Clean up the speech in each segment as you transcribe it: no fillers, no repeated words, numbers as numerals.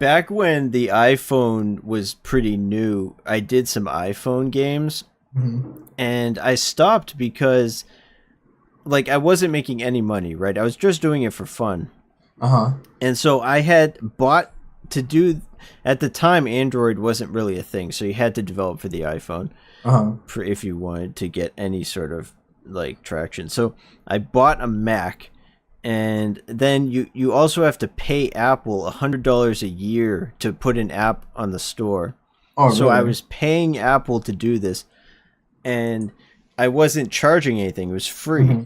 back when the iPhone was pretty new, I did some iPhone games, and I stopped because like I wasn't making any money, right? I was just doing it for fun. Uh-huh. And so I had bought to do at the time Android wasn't really a thing, so you had to develop for the iPhone Uh-huh. for if you wanted to get any sort of like traction. So I bought a Mac, and then you also have to pay Apple $100 a year to put an app on the store. Oh, So I really? was paying Apple to do this, and I wasn't charging anything. It was free. Mm-hmm.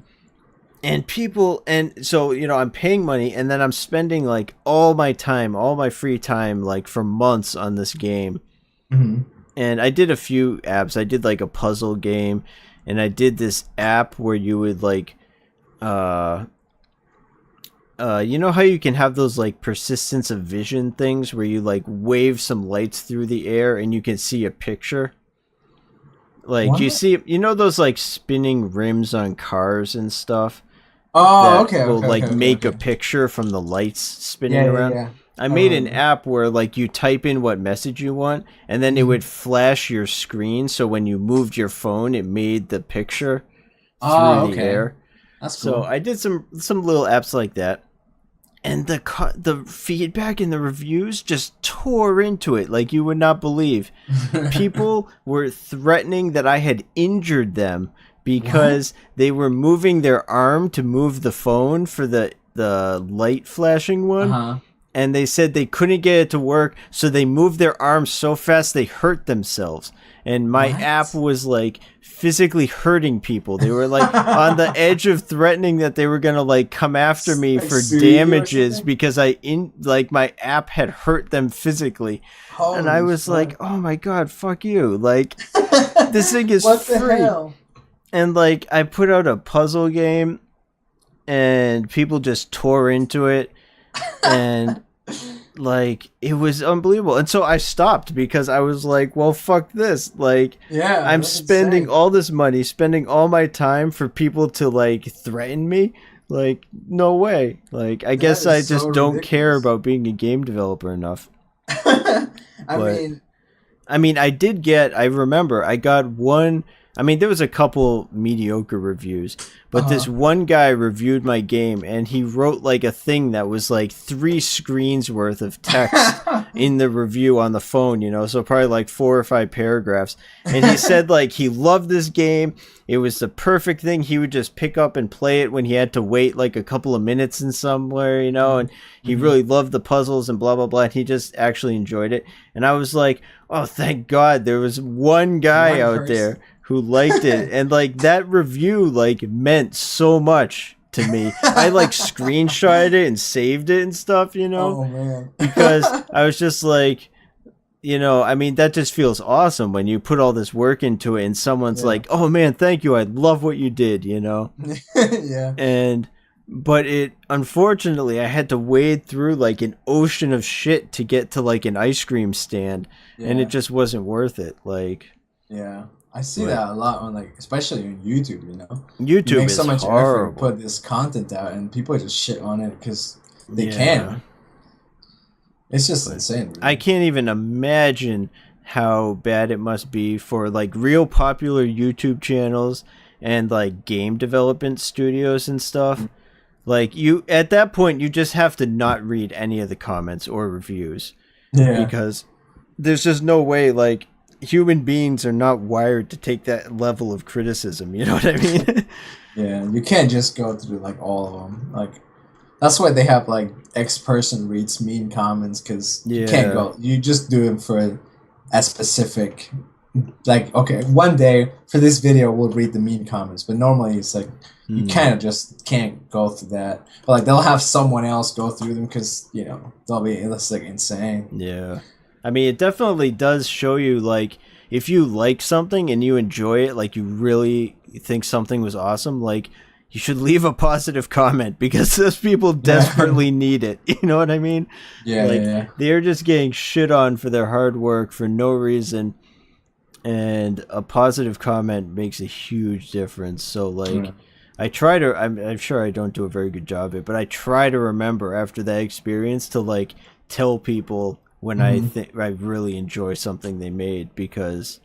And people, and so, I'm paying money, and then I'm spending like all my time, all my free time, like for months on this game. Mm-hmm. And I did a few apps. I did like a puzzle game, and I did this app where you would like, uh, you know how you can have those like persistence of vision things where you like wave some lights through the air and you can see a picture? Like, you What? see, those like spinning rims on cars and stuff Oh, that okay, will okay, okay, like okay, make a okay. picture from the lights spinning Yeah, yeah, around. yeah. I I made an remember. app where like you type in what message you want and then it Mhm. would flash your screen, so when you moved your phone it made the picture through Oh, the okay. air. That's So cool. I did some little apps like that, and the feedback and the reviews just tore into it like you would not believe. People were threatening that I had injured them What? because they were moving their arm to move the phone for the light flashing one, Uh-huh. and they said they couldn't get it to work, so they moved their arms so fast they hurt themselves. And my app What? was like physically hurting people. They were like on the edge of threatening that they were gonna like come after me Like for sue you or damages something? because my app had hurt them physically. And I Holy was like, fuck. oh my god, fuck you. Like, this thing is What the free. hell? And like I put out a puzzle game and people just tore into it, and like it was unbelievable. And so I stopped because I was like, well, fuck this. Like, Yeah, I'm that's spending insane. all this money, spending all my time for people to like threaten me. Like, no way. Like, I That guess is I so just don't care ridiculous. about being a game developer enough. I But mean, I mean, I remember I got one. I mean, there was a couple mediocre reviews, but this uh, one guy reviewed my game and he wrote like a thing that was like 3 screens worth of text in the review on the phone, so probably like 4 or 5 paragraphs. And he said like he loved this game. It was the perfect thing. He would just pick up and play it when he had to wait like a couple of minutes in somewhere, and he mhm. really loved the puzzles and blah, blah, blah. And he just actually enjoyed it. And I was like, oh, thank God there was one guy One out person. there who liked it. And like that review like meant so much to me. I like screenshotted it and saved it and stuff, Oh man. because I was just like, I mean, that just feels awesome when you put all this work into it and someone's Yeah. like, oh man, thank you, I love what you did. Yeah. And but it, unfortunately, I had to wade through like an ocean of shit to get to like an ice cream stand, and it Yeah. just wasn't worth it. Like, Yeah. I see but that a lot on like especially on YouTube, you know. You YouTube make so is much effort to horrible. put this content out and people just shit on it because they Yeah, can. It's just but insane, I really. can't even imagine how bad it must be for like real popular YouTube channels and like game development studios and stuff. Like, you at that point you just have to not read any of the comments or reviews, Yeah. because there's just no way, like, human beings are not wired to take that level of criticism, you know what I mean? Yeah. You can't just go through like all of them. Like that's why they have like X person reads mean comments because you can't Yeah. go. You just do it for a specific. Like okay, one day for this video we'll read the mean comments, but normally it's like you Hmm. kind of just can't go through that. But like they'll have someone else go through them because they'll be it's like insane. Yeah. I mean, it definitely does show you, like, if you like something and you enjoy it, like you really think something was awesome, like, you should leave a positive comment because those people Yeah, desperately need it. You know what I mean? yeah, yeah, Like, yeah. they're just getting shit on for their hard work for no reason, and a positive comment makes a huge difference. So like, Yeah. I'm sure I don't do a very good job of it, but I try to remember after that experience to like tell people when I think I really enjoy something they made, because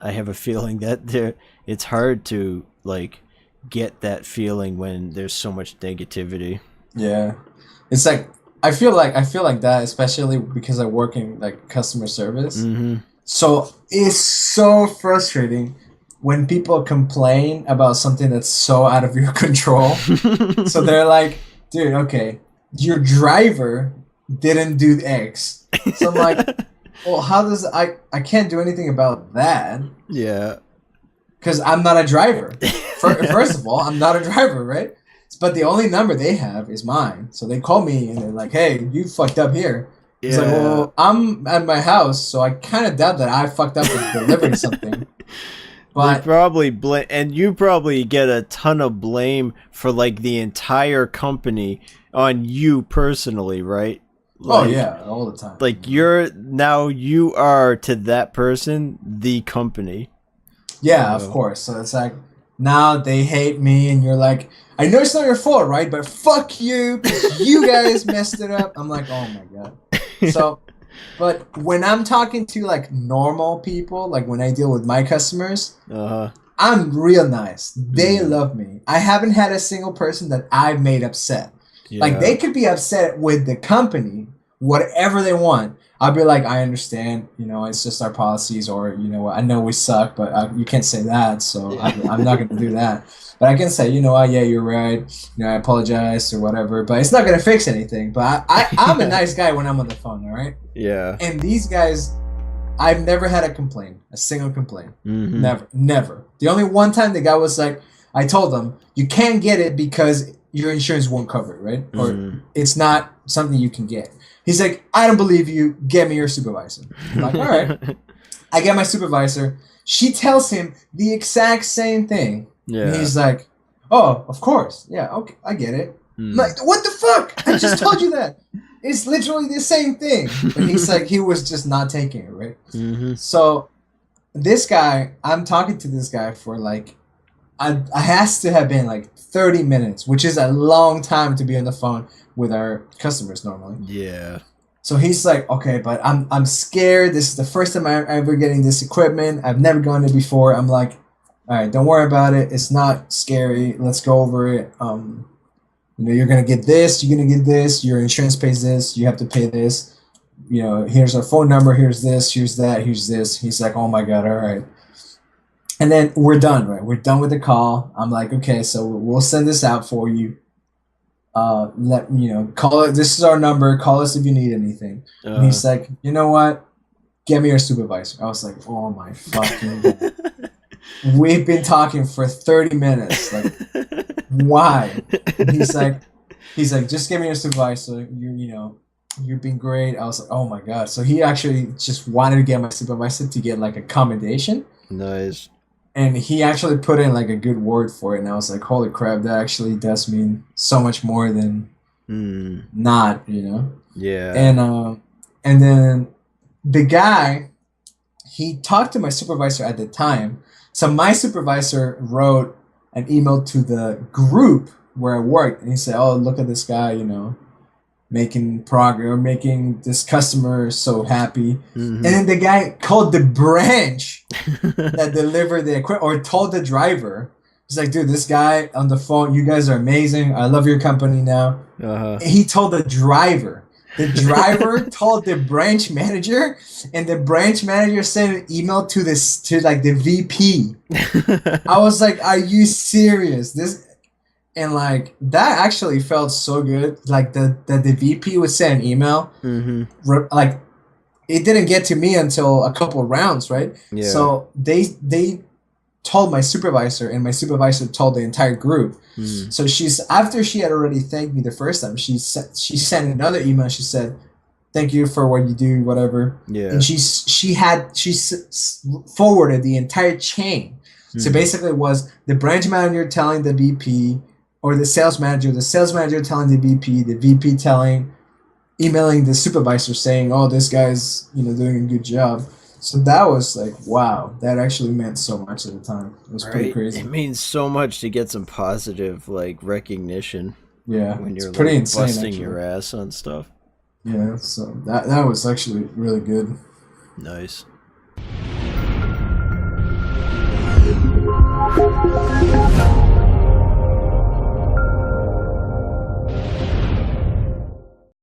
I have a feeling that it's hard to like get that feeling when there's so much negativity. Yeah, it's like I feel like that, especially because I work in like customer service. Mm-hmm. So it's so frustrating when people complain about something that's so out of your control. So they're like, dude, okay, your driver didn't do X. So I'm like, well, how does I can't do anything about that Yeah. because I'm not a driver. First of all, I'm not a driver, right? But the only number they have is mine. So they call me and they're like, hey, you fucked up here. It's like, well, I'm at my house, so I kind of doubt that I fucked up with delivering something. They But probably and you probably get a ton of blame for like the entire company on you personally, right? oh Like, yeah, all the time. like you are to that person the company. Yeah, of course. So it's like now they hate me, and you're like, I know it's not your fault, right? But fuck you, 'cause you guys messed it up. I'm like, oh my god. So, but when I'm talking to like normal people, like when I deal with my customers, Uh-huh. I'm real nice. They love me. I haven't had a single person that I've made upset. Yeah. Like they could be upset with the company, whatever they want. I'll be like, I understand, it's just our policies, or I know we suck, but you can't say that, so I'm not going to do that. But I can say, yeah, you're right. I apologize or whatever, but it's not going to fix anything. But I'm a nice guy when I'm on the phone, all right? Yeah. And these guys, I've never had a single complaint. Mm-hmm. Never. The only one time the guy was like, I told him, you can't get it because your insurance won't cover it, right? Or it's not something you can get. He's like, I don't believe you. Get me your supervisor. I'm like, all right. I get my supervisor. She tells him the exact same thing. Yeah. And he's like, oh, of course. Yeah, okay, I get it. I'm like, what the fuck? I just told you that. It's literally the same thing. And he's like, he was just not taking it, right? Mm-hmm. So this guy, I'm talking to this guy for like, I has to have been like 30 minutes, which is a long time to be on the phone with our customers normally. Yeah. So he's like, okay, but I'm scared. This is the first time I'm ever getting this equipment. I've never gone there before. I'm like, all right, don't worry about it. It's not scary. Let's go over it. You're gonna get this. You're gonna get this. Your insurance pays this. You have to pay this. Here's our phone number. Here's this. Here's that. Here's this. He's like, oh my god, all right. And then we're done, right? We're done with the call. I'm like, okay, so we'll send this out for you. Call it. This is our number. Call us if you need anything. And he's like, you know what? Get me your supervisor. I was like, oh my fucking god. We've been talking for 30 minutes. Like, why? And he's like, just give me your supervisor. You've been great. I was like, oh my god. So he actually just wanted to get my supervisor to get like a commendation. Nice. And he actually put in like a good word for it, and I was like, holy crap, that actually does mean so much more than not, Yeah. And then the guy, he talked to my supervisor at the time. So my supervisor wrote an email to the group where I worked, and he said, oh, look at this guy, making progress, or making this customer so happy. Mm-hmm. And then the guy called the branch that delivered the equipment, or told the driver. He's like, dude, this guy on the phone, you guys are amazing. I love your company now. Uh-huh. And he told the driver. The driver told the branch manager, and the branch manager sent an email to the VP. I was like, are you serious? And like that actually felt so good. Like that the VP would send an email. Mm-hmm. Like it didn't get to me until a couple of rounds, right? Yeah. So they told my supervisor, and my supervisor told the entire group. Mm. So after she had already thanked me the first time, she sent another email. She said, "Thank you for what you do, whatever." Yeah. And she forwarded the entire chain. Mm. So basically, it was the branch manager telling the VP, or the sales manager telling the VP emailing the supervisor saying, "Oh, this guy's doing a good job." So that was like, wow, that actually meant so much at the time. It was pretty crazy. It means so much to get some positive like recognition. Yeah, when you're pretty like, insane, busting actually. your ass on stuff. Yeah, so that was actually really good. Nice.